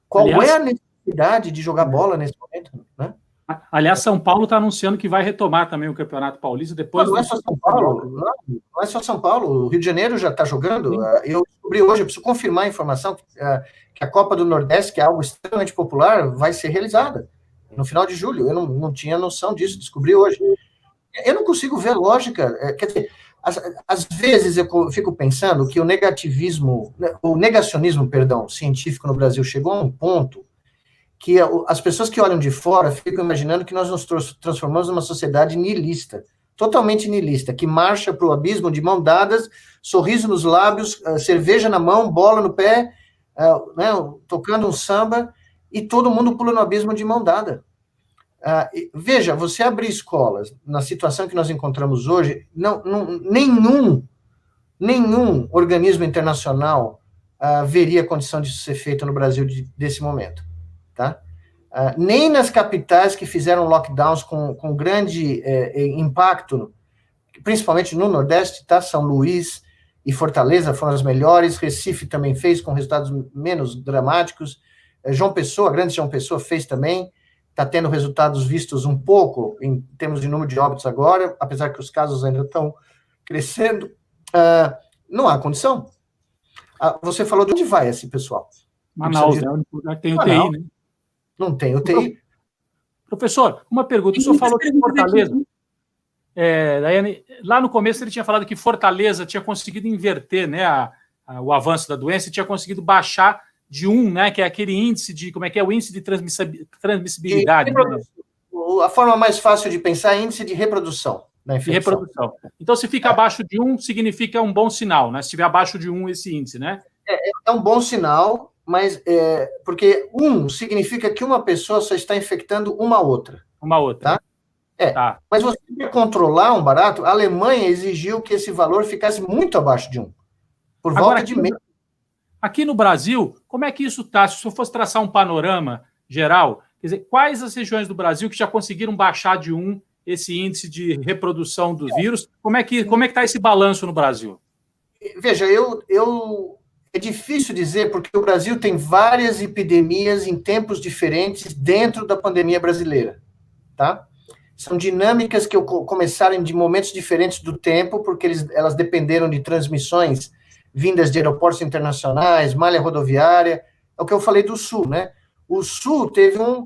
Qual é a necessidade de jogar bola nesse momento? Né? Aliás, São Paulo está anunciando que vai retomar também o Campeonato Paulista depois... Não é só São Paulo, não é só São Paulo, o Rio de Janeiro já está jogando. Eu descobri hoje, eu preciso confirmar a informação, que a Copa do Nordeste, que é algo extremamente popular, vai ser realizada no final de julho. Eu não tinha noção disso, descobri hoje. Eu não consigo ver lógica, quer dizer, às vezes eu fico pensando que o negacionismo, científico no Brasil chegou a um ponto que as pessoas que olham de fora ficam imaginando que nós nos transformamos numa sociedade niilista, totalmente niilista, que marcha para o abismo de mão dadas, sorriso nos lábios, cerveja na mão, bola no pé, né, tocando um samba, e todo mundo pula no abismo de mão dada. Veja, você abrir escolas, na situação que nós encontramos hoje, nenhum organismo internacional veria condição de ser feito no Brasil desse momento. Tá? Nem nas capitais que fizeram lockdowns com grande impacto, principalmente no Nordeste, tá? São Luís e Fortaleza foram as melhores, Recife também fez, com resultados menos dramáticos, João Pessoa, a grande João Pessoa fez também, está tendo resultados vistos um pouco em termos de número de óbitos agora, apesar que os casos ainda estão crescendo, não há condição. Você falou de onde vai esse pessoal? Manaus, é o único lugar que tem UTI, né? Não tem UTI. Professor, uma pergunta. O senhor falou que Fortaleza... Daiane, lá no começo ele tinha falado que Fortaleza tinha conseguido inverter, né, o avanço da doença e tinha conseguido baixar de 1, né, que é aquele índice de... Como é que é? O índice de transmissibilidade. Né? A forma mais fácil de pensar é índice de reprodução da infecção. De reprodução. Então, se fica abaixo de 1, significa um bom sinal, né? Se estiver abaixo de 1 esse índice, né? É um bom sinal, mas porque 1 significa que uma pessoa só está infectando uma outra. Uma outra. Tá? Tá. Mas você quer controlar um barato, a Alemanha exigiu que esse valor ficasse muito abaixo de 1. Por volta de meio. Aqui no Brasil, como é que isso está? Se eu fosse traçar um panorama geral, quer dizer, quais as regiões do Brasil que já conseguiram baixar de 1 esse índice de reprodução do vírus? Como é que está esse balanço no Brasil? Veja, é difícil dizer, porque o Brasil tem várias epidemias em tempos diferentes dentro da pandemia brasileira, tá? São dinâmicas que começaram de momentos diferentes do tempo, porque elas dependeram de transmissões vindas de aeroportos internacionais, malha rodoviária, é o que eu falei do Sul, né? O Sul teve um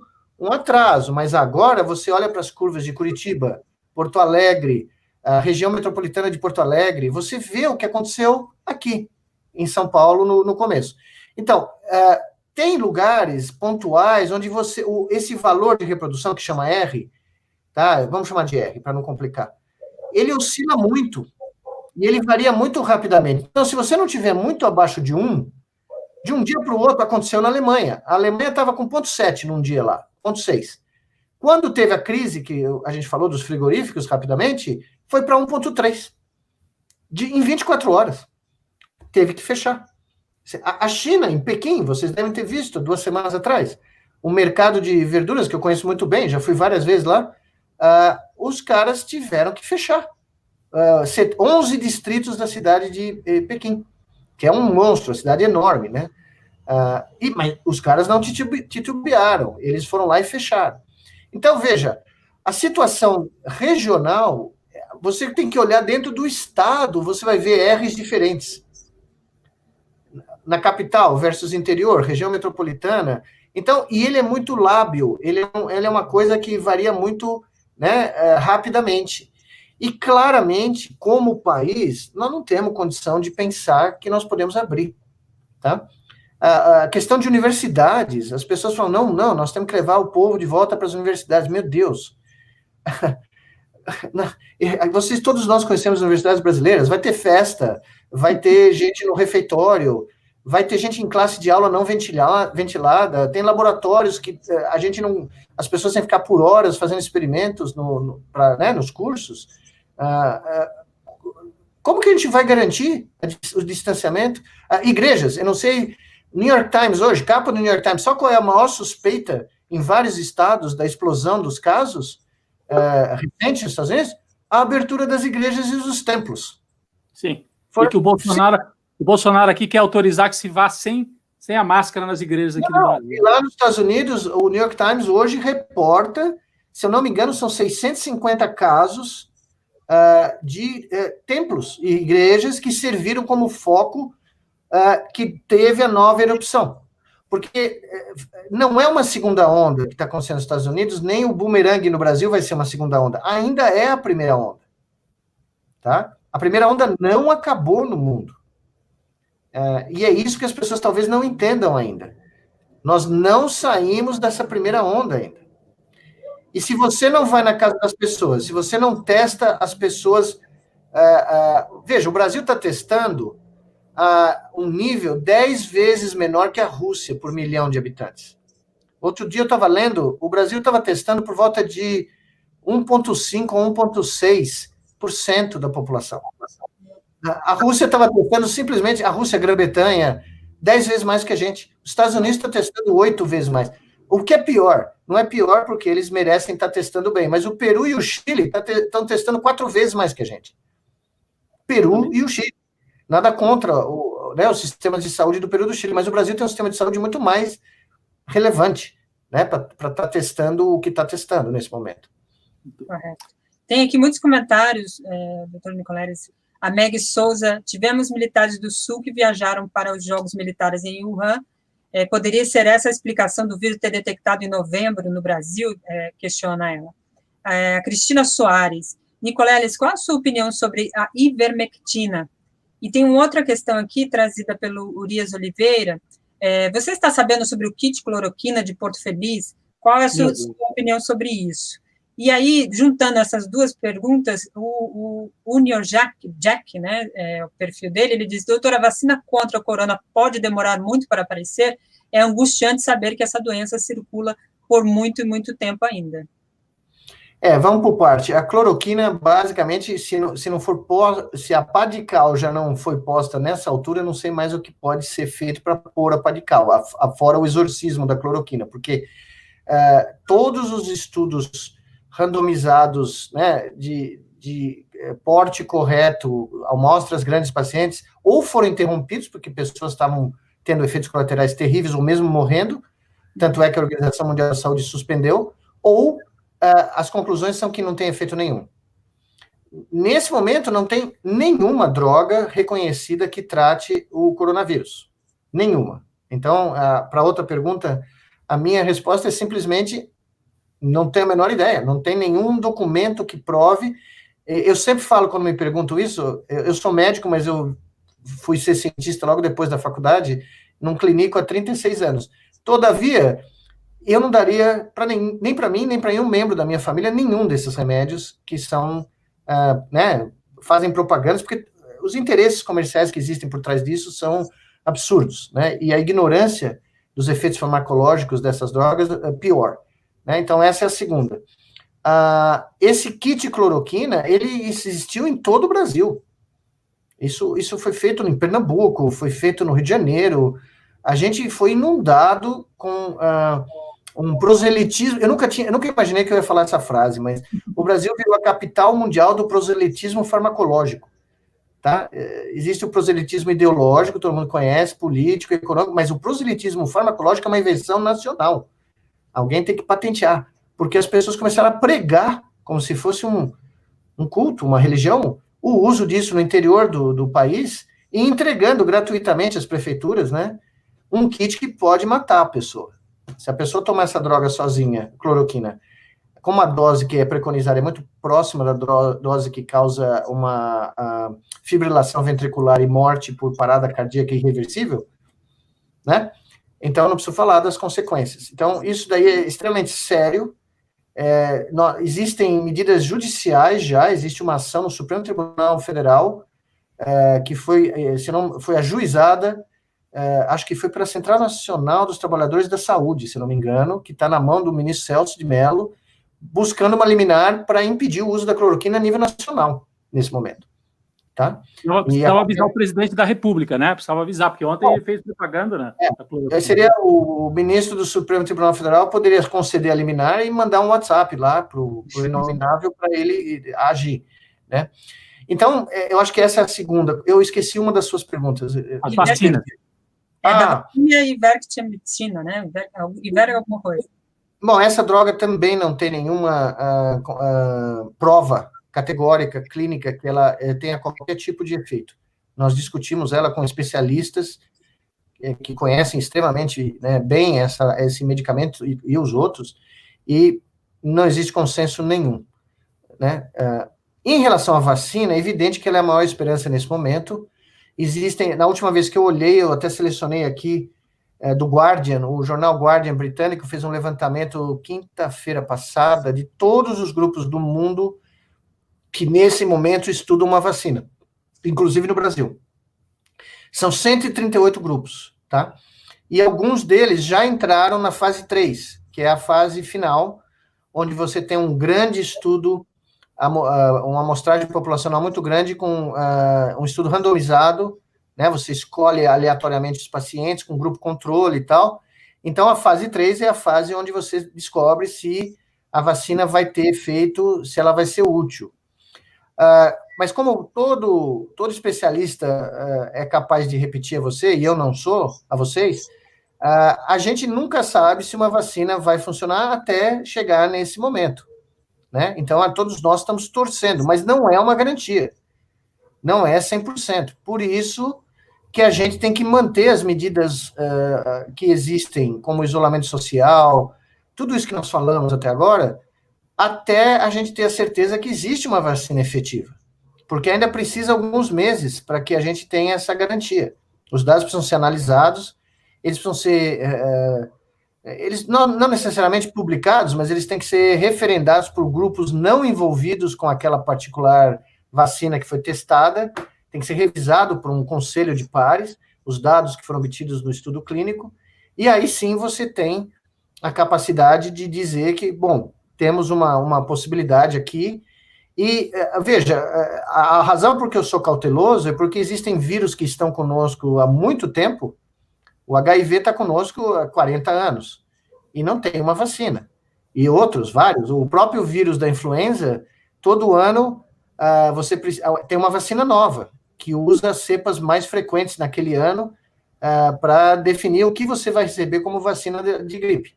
atraso, mas agora você olha para as curvas de Curitiba, Porto Alegre, a região metropolitana de Porto Alegre, você vê o que aconteceu aqui, em São Paulo, no começo. Então, tem lugares pontuais onde esse valor de reprodução, que chama R, tá? Vamos chamar de R, para não complicar, ele oscila muito, e ele varia muito rapidamente. Então, se você não tiver muito abaixo de 1, de um dia para o outro aconteceu na Alemanha. A Alemanha estava com 0,7 num dia lá, 0,6. Quando teve a crise, que a gente falou dos frigoríficos rapidamente, foi para 1,3. Em 24 horas. Teve que fechar. A China, em Pequim, vocês devem ter visto 2 semanas atrás, o mercado de verduras, que eu conheço muito bem, já fui várias vezes lá, os caras tiveram que fechar. 11 distritos da cidade de Pequim, que é um monstro, a cidade é enorme, né? Mas os caras não titubearam, eles foram lá e fecharam. Então, veja, a situação regional, você tem que olhar dentro do estado, você vai ver R's diferentes. Na capital versus interior, região metropolitana. Então, e ele é muito lábil, ele é uma coisa que varia muito, né, rapidamente. E, claramente, como país, nós não temos condição de pensar que nós podemos abrir, tá? A questão de universidades, as pessoas falam, não, nós temos que levar o povo de volta para as universidades. Meu Deus! Todos nós conhecemos universidades brasileiras, vai ter festa, vai ter gente no refeitório, vai ter gente em classe de aula não ventilada, tem laboratórios que a gente não... As pessoas têm que ficar por horas fazendo experimentos nos cursos. Como que a gente vai garantir o distanciamento? Igrejas, eu não sei, New York Times hoje, capa do New York Times, só qual é a maior suspeita em vários estados da explosão dos casos recentes nos Estados Unidos? A abertura das igrejas e dos templos. Sim, e que o Bolsonaro aqui quer autorizar que se vá sem a máscara nas igrejas aqui do Brasil. E lá nos Estados Unidos, o New York Times hoje reporta, se eu não me engano, são 650 casos de templos e igrejas que serviram como foco que teve a nova erupção. Porque não é uma segunda onda que está acontecendo nos Estados Unidos, nem o bumerangue no Brasil vai ser uma segunda onda. Ainda é a primeira onda. Tá? A primeira onda não acabou no mundo. E é isso que as pessoas talvez não entendam ainda. Nós não saímos dessa primeira onda ainda. E se você não vai na casa das pessoas, se você não testa as pessoas... veja, o Brasil está testando um nível 10 vezes menor que a Rússia por milhão de habitantes. Outro dia eu estava lendo, o Brasil estava testando por volta de 1,5% ou 1,6% da população. A Rússia estava testando simplesmente, a Rússia, a Grã-Bretanha, 10 vezes mais que a gente. Os Estados Unidos estão testando 8 vezes mais. O que é pior? Não é pior porque eles merecem estar testando bem, mas o Peru e o Chile estão testando 4 vezes mais que a gente. Peru e o Chile. Nada contra o sistema de saúde do Peru e do Chile, mas o Brasil tem um sistema de saúde muito mais relevante, né, para estar testando o que está testando nesse momento. Correto. Tem aqui muitos comentários, doutor Nicoleles. A Meg Souza, tivemos militares do Sul que viajaram para os Jogos Militares em Wuhan Poderia ser essa a explicação do vírus ter detectado em novembro no Brasil? Questiona ela. A Cristina Soares. Nicoleles, qual a sua opinião sobre a ivermectina? E tem uma outra questão aqui, trazida pelo Urias Oliveira. Você está sabendo sobre o kit cloroquina de Porto Feliz? Qual é a sua opinião sobre isso? E aí, juntando essas duas perguntas, o Union Jack, né, o perfil dele, ele diz: doutora, a vacina contra o corona pode demorar muito para aparecer? É angustiante saber que essa doença circula por muito e muito tempo ainda. Vamos por parte. A cloroquina, basicamente, se não for se a pá de cal já não foi posta nessa altura, eu não sei mais o que pode ser feito para pôr a pá de cal, fora o exorcismo da cloroquina, porque todos os estudos randomizados, né, de porte correto, amostras grandes pacientes, ou foram interrompidos, porque pessoas estavam tendo efeitos colaterais terríveis, ou mesmo morrendo, tanto é que a Organização Mundial da Saúde suspendeu, ou as conclusões são que não tem efeito nenhum. Nesse momento, não tem nenhuma droga reconhecida que trate o coronavírus. Nenhuma. Então, para outra pergunta, a minha resposta é simplesmente não tenho a menor ideia, não tem nenhum documento que prove. Eu sempre falo, quando me perguntam isso, eu sou médico, mas eu fui ser cientista logo depois da faculdade, num clínico há 36 anos. Todavia, eu não daria nem para mim, nem para nenhum membro da minha família, nenhum desses remédios que são, né, fazem propagandas, porque os interesses comerciais que existem por trás disso são absurdos, né, e a ignorância dos efeitos farmacológicos dessas drogas é pior. Né? Então, essa é a segunda. Esse kit cloroquina, ele existiu em todo o Brasil. Isso foi feito em Pernambuco, foi feito no Rio de Janeiro. A gente foi inundado com um proselitismo. Eu nunca imaginei que eu ia falar essa frase, mas o Brasil virou a capital mundial do proselitismo farmacológico. Tá? Existe o proselitismo ideológico, todo mundo conhece, político, econômico, mas o proselitismo farmacológico é uma invenção nacional. Alguém tem que patentear, porque as pessoas começaram a pregar, como se fosse um culto, uma religião, o uso disso no interior do país, e entregando gratuitamente às prefeituras, né, um kit que pode matar a pessoa. Se a pessoa tomar essa droga sozinha, cloroquina, com uma dose que é preconizada, é muito próxima da dose que causa uma fibrilação ventricular e morte por parada cardíaca irreversível, né? Então, eu não preciso falar das consequências. Então, isso daí é extremamente sério. Existem medidas judiciais já, existe uma ação no Supremo Tribunal Federal, que foi ajuizada, acho que foi pela Central Nacional dos Trabalhadores da Saúde, se não me engano, que está na mão do ministro Celso de Mello, buscando uma liminar para impedir o uso da cloroquina a nível nacional, nesse momento. Tá? Precisava avisar o presidente da República, né? Precisava avisar, porque ontem ele fez propaganda, né? Seria o ministro do Supremo Tribunal Federal poderia conceder a liminar e mandar um WhatsApp lá para o inominável para ele agir, né? Então, eu acho que essa é a segunda. Eu esqueci uma das suas perguntas. As vacinas. Da vacina e ivermectina, né? Iver alguma coisa. Bom, essa droga também não tem nenhuma prova categórica, clínica, que ela tenha qualquer tipo de efeito. Nós discutimos ela com especialistas que conhecem extremamente, né, bem esse medicamento e os outros, e não existe consenso nenhum. Né? Em relação à vacina, é evidente que ela é a maior esperança nesse momento. Na última vez que eu olhei, eu até selecionei aqui, do Guardian, o jornal Guardian britânico fez um levantamento quinta-feira passada de todos os grupos do mundo que nesse momento estudam uma vacina, inclusive no Brasil. São 138 grupos, tá? E alguns deles já entraram na fase 3, que é a fase final, onde você tem um grande estudo, uma amostragem populacional muito grande, com um estudo randomizado, né? Você escolhe aleatoriamente os pacientes com grupo controle e tal. Então, a fase 3 é a fase onde você descobre se a vacina vai ter efeito, se ela vai ser útil. Mas como todo especialista é capaz de repetir a você, e eu não sou, a vocês, a gente nunca sabe se uma vacina vai funcionar até chegar nesse momento. Né? Então, todos nós estamos torcendo, mas não é uma garantia. Não é 100%. Por isso que a gente tem que manter as medidas que existem, como isolamento social, tudo isso que nós falamos até agora, até a gente ter a certeza que existe uma vacina efetiva. Porque ainda precisa alguns meses para que a gente tenha essa garantia. Os dados precisam ser analisados, eles precisam ser, eles não necessariamente publicados, mas eles têm que ser referendados por grupos não envolvidos com aquela particular vacina que foi testada, tem que ser revisado por um conselho de pares, os dados que foram obtidos no estudo clínico, e aí sim você tem a capacidade de dizer que, bom, temos uma possibilidade aqui. E, veja, a razão por que eu sou cauteloso é porque existem vírus que estão conosco há muito tempo. O HIV está conosco há 40 anos e não tem uma vacina. E outros, vários. O próprio vírus da influenza, todo ano você tem uma vacina nova, que usa cepas mais frequentes naquele ano para definir o que você vai receber como vacina de gripe,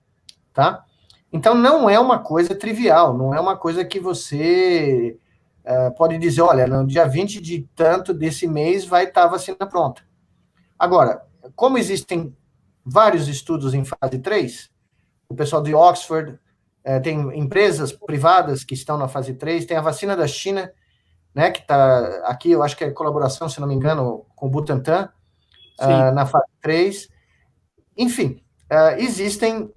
tá? Então, não é uma coisa trivial, não é uma coisa que você pode dizer, olha, no dia 20 de tanto desse mês vai estar a vacina pronta. Agora, como existem vários estudos em fase 3, o pessoal de Oxford, tem empresas privadas que estão na fase 3, tem a vacina da China, né, que está aqui, eu acho que é colaboração, se não me engano, com o Butantan, na fase 3. Enfim, existem,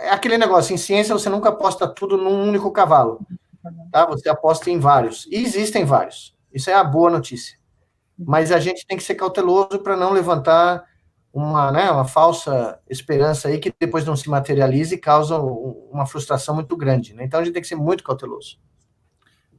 aquele negócio, em ciência você nunca aposta tudo num único cavalo, tá? Você aposta em vários, e existem vários, isso é a boa notícia, mas a gente tem que ser cauteloso para não levantar uma falsa esperança aí que depois não se materializa e causa uma frustração muito grande, né? Então a gente tem que ser muito cauteloso.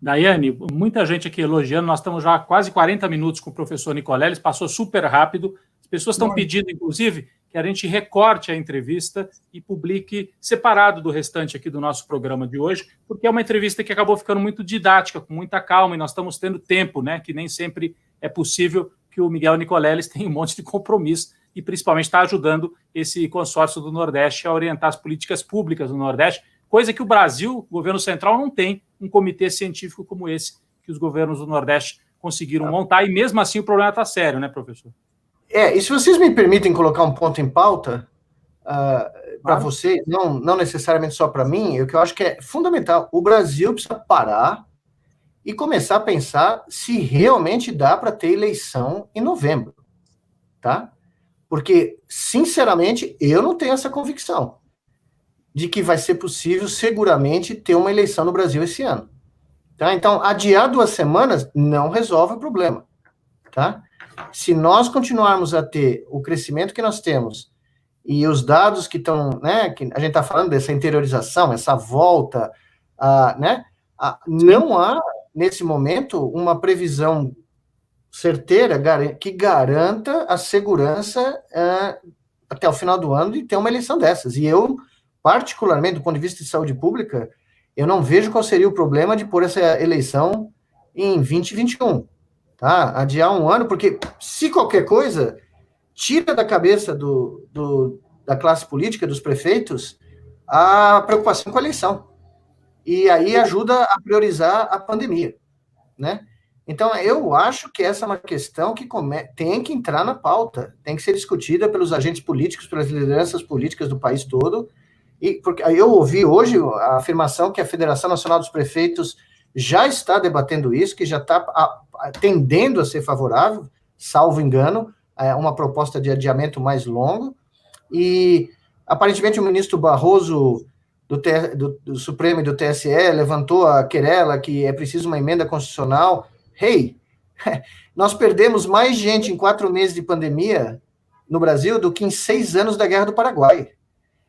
Daiane, muita gente aqui elogiando, nós estamos já há quase 40 minutos com o professor Nicoleles, passou super rápido, as pessoas estão pedindo, inclusive, que a gente recorte a entrevista e publique separado do restante aqui do nosso programa de hoje, porque é uma entrevista que acabou ficando muito didática, com muita calma, e nós estamos tendo tempo, né, que nem sempre é possível, que o Miguel Nicoleles tem um monte de compromisso e principalmente está ajudando esse consórcio do Nordeste a orientar as políticas públicas do Nordeste, coisa que o Brasil, o governo central, não tem um comitê científico como esse que os governos do Nordeste conseguiram montar, e mesmo assim o problema está sério, né, professor? E se vocês me permitem colocar um ponto em pauta para vocês, não necessariamente só para mim, o que eu acho que é fundamental, o Brasil precisa parar e começar a pensar se realmente dá para ter eleição em novembro, tá? Porque, sinceramente, eu não tenho essa convicção de que vai ser possível, seguramente, ter uma eleição no Brasil esse ano. Tá? Então, adiar 2 semanas não resolve o problema. Tá? Se nós continuarmos a ter o crescimento que nós temos e os dados que estão, né, que a gente está falando dessa interiorização, essa volta, né, não há, nesse momento, uma previsão certeira que garanta a segurança até o final do ano de ter uma eleição dessas. E eu, particularmente, do ponto de vista de saúde pública, eu não vejo qual seria o problema de pôr essa eleição em 2021, tá? Adiar 1 ano, porque se qualquer coisa, tira da cabeça da classe política, dos prefeitos, a preocupação com a eleição. E aí ajuda a priorizar a pandemia, né? Então, eu acho que essa é uma questão que tem que entrar na pauta, tem que ser discutida pelos agentes políticos, pelas lideranças políticas do país todo, e porque eu ouvi hoje a afirmação que a Federação Nacional dos Prefeitos já está debatendo isso, que já está tendendo a ser favorável, salvo engano, uma proposta de adiamento mais longo, aparentemente o ministro Barroso do Supremo e do TSE levantou a querela que é preciso uma emenda constitucional. Nós perdemos mais gente em 4 meses de pandemia no Brasil do que em 6 anos da Guerra do Paraguai.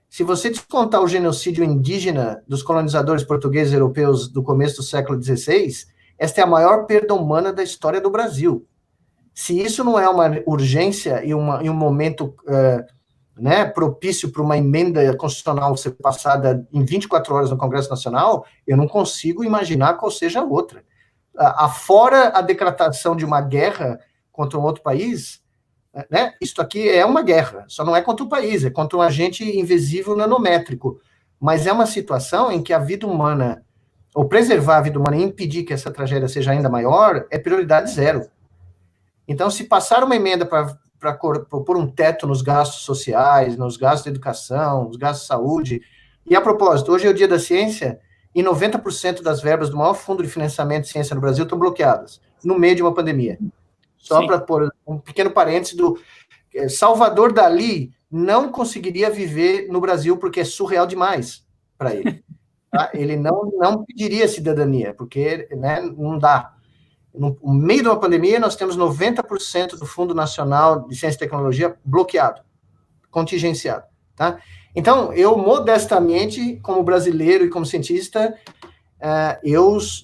Se você descontar o genocídio indígena dos colonizadores portugueses e europeus do começo do século XVI, esta é a maior perda humana da história do Brasil. Se isso não é uma urgência e um momento né, propício para uma emenda constitucional ser passada em 24 horas no Congresso Nacional, eu não consigo imaginar qual seja a outra. Afora a decretação de uma guerra contra um outro país, né, isto aqui é uma guerra, só não é contra o país, é contra um agente invisível nanométrico, mas é uma situação em que a vida humana, ou preservar a vida humana e impedir que essa tragédia seja ainda maior, é prioridade 0. Então, se passar uma emenda para para pôr um teto nos gastos sociais, nos gastos de educação, nos gastos de saúde. E, a propósito, hoje é o Dia da Ciência e 90% das verbas do maior fundo de financiamento de ciência no Brasil estão bloqueadas, no meio de uma pandemia. Só para pôr um pequeno parênteses Salvador Dalí não conseguiria viver no Brasil porque é surreal demais para ele. Tá? Ele não pediria cidadania, porque, né, não dá. No meio de uma pandemia, nós temos 90% do Fundo Nacional de Ciência e Tecnologia bloqueado, contingenciado. Tá? Então, eu, modestamente, como brasileiro e como cientista,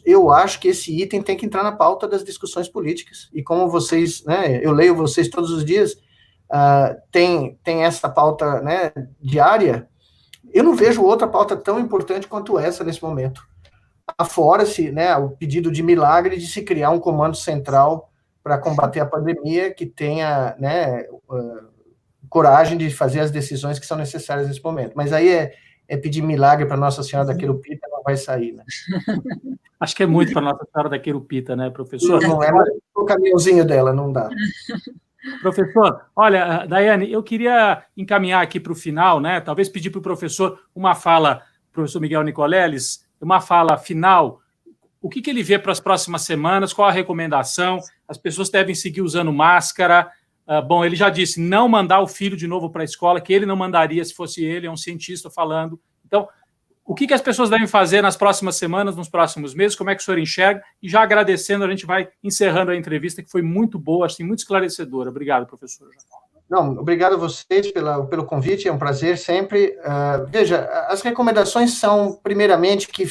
eu acho que esse item tem que entrar na pauta das discussões políticas. E como vocês, né, eu leio vocês todos os dias, tem essa pauta, né, diária, eu não vejo outra pauta tão importante quanto essa nesse momento. Afora-se, né, o pedido de milagre de se criar um comando central para combater a pandemia que tenha, né, coragem de fazer as decisões que são necessárias nesse momento. Mas aí é pedir milagre para Nossa Senhora da Querupita, não vai sair, né? Acho que é muito para Nossa Senhora da Querupita, né, professor? Não é o caminhãozinho dela, não dá. Professor, olha, Daiane, eu queria encaminhar aqui para o final, né? Talvez pedir para o professor uma fala, professor Miguel Nicoleles, uma fala final. O que ele vê para as próximas semanas? Qual a recomendação? As pessoas devem seguir usando máscara. Bom, ele já disse, não mandar o filho de novo para a escola, que ele não mandaria se fosse ele, é um cientista falando. Então, o que as pessoas devem fazer nas próximas semanas, nos próximos meses? Como é que o senhor enxerga? E já agradecendo, a gente vai encerrando a entrevista, que foi muito boa, assim, muito esclarecedora. Obrigado, professor. Não, obrigado a vocês pelo convite, é um prazer sempre. Veja, as recomendações são, primeiramente, que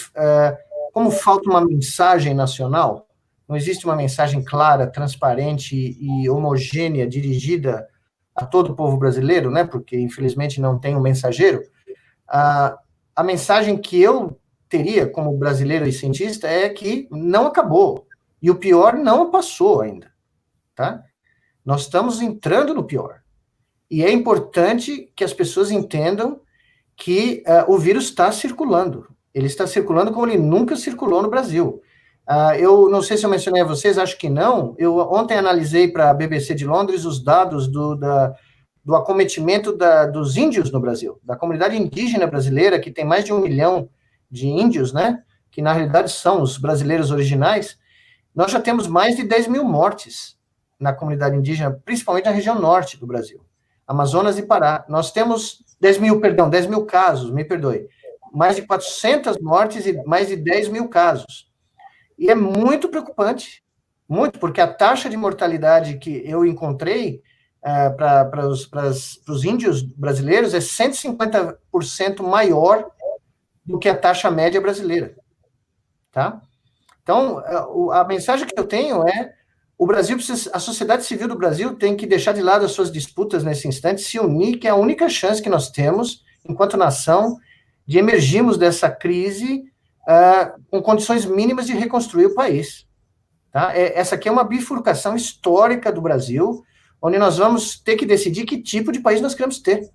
como falta uma mensagem nacional, não existe uma mensagem clara, transparente e homogênea dirigida a todo o povo brasileiro, né? Porque, infelizmente, não tem um mensageiro. A mensagem que eu teria como brasileiro e cientista é que não acabou. E o pior não passou ainda, tá? Nós estamos entrando no pior. E é importante que as pessoas entendam que o vírus está circulando. Ele está circulando como ele nunca circulou no Brasil. Eu não sei se eu mencionei a vocês, acho que não. Eu ontem analisei para a BBC de Londres os dados do acometimento dos índios no Brasil, da comunidade indígena brasileira, que tem mais de 1 milhão de índios, né? Que na realidade são os brasileiros originais. Nós já temos mais de 10 mil mortes na comunidade indígena, principalmente na região norte do Brasil. Amazonas e Pará. Nós temos 10 mil casos, me perdoe. Mais de 400 mortes e mais de 10 mil casos. E é muito preocupante, muito, porque a taxa de mortalidade que eu encontrei para os índios brasileiros é 150% maior do que a taxa média brasileira. Tá? Então, a mensagem que eu tenho é a sociedade civil do Brasil tem que deixar de lado as suas disputas nesse instante, se unir, que é a única chance que nós temos, enquanto nação, de emergirmos dessa crise com condições mínimas de reconstruir o país. Tá? Essa aqui é uma bifurcação histórica do Brasil, onde nós vamos ter que decidir que tipo de país nós queremos ter.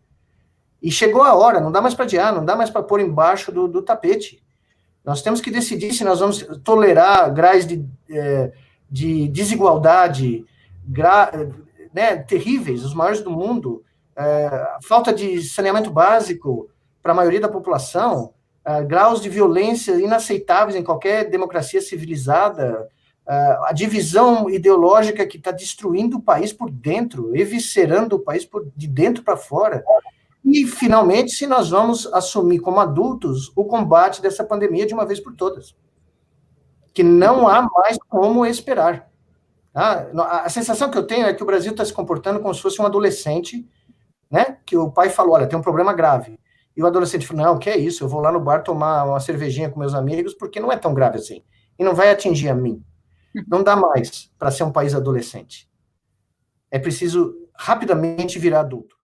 E chegou a hora, não dá mais para adiar, não dá mais para pôr embaixo do tapete. Nós temos que decidir se nós vamos tolerar graus de desigualdade, né, terríveis, os maiores do mundo, falta de saneamento básico para a maioria da população, graus de violência inaceitáveis em qualquer democracia civilizada, a divisão ideológica que está destruindo o país por dentro, eviscerando o país de dentro para fora. E, finalmente, se nós vamos assumir como adultos o combate dessa pandemia de uma vez por todas. Que não há mais como esperar. Tá? A sensação que eu tenho é que o Brasil está se comportando como se fosse um adolescente, né? Que o pai falou, olha, tem um problema grave. E o adolescente falou, não, que é isso, eu vou lá no bar tomar uma cervejinha com meus amigos, porque não é tão grave assim. E não vai atingir a mim. Não dá mais para ser um país adolescente. É preciso rapidamente virar adulto.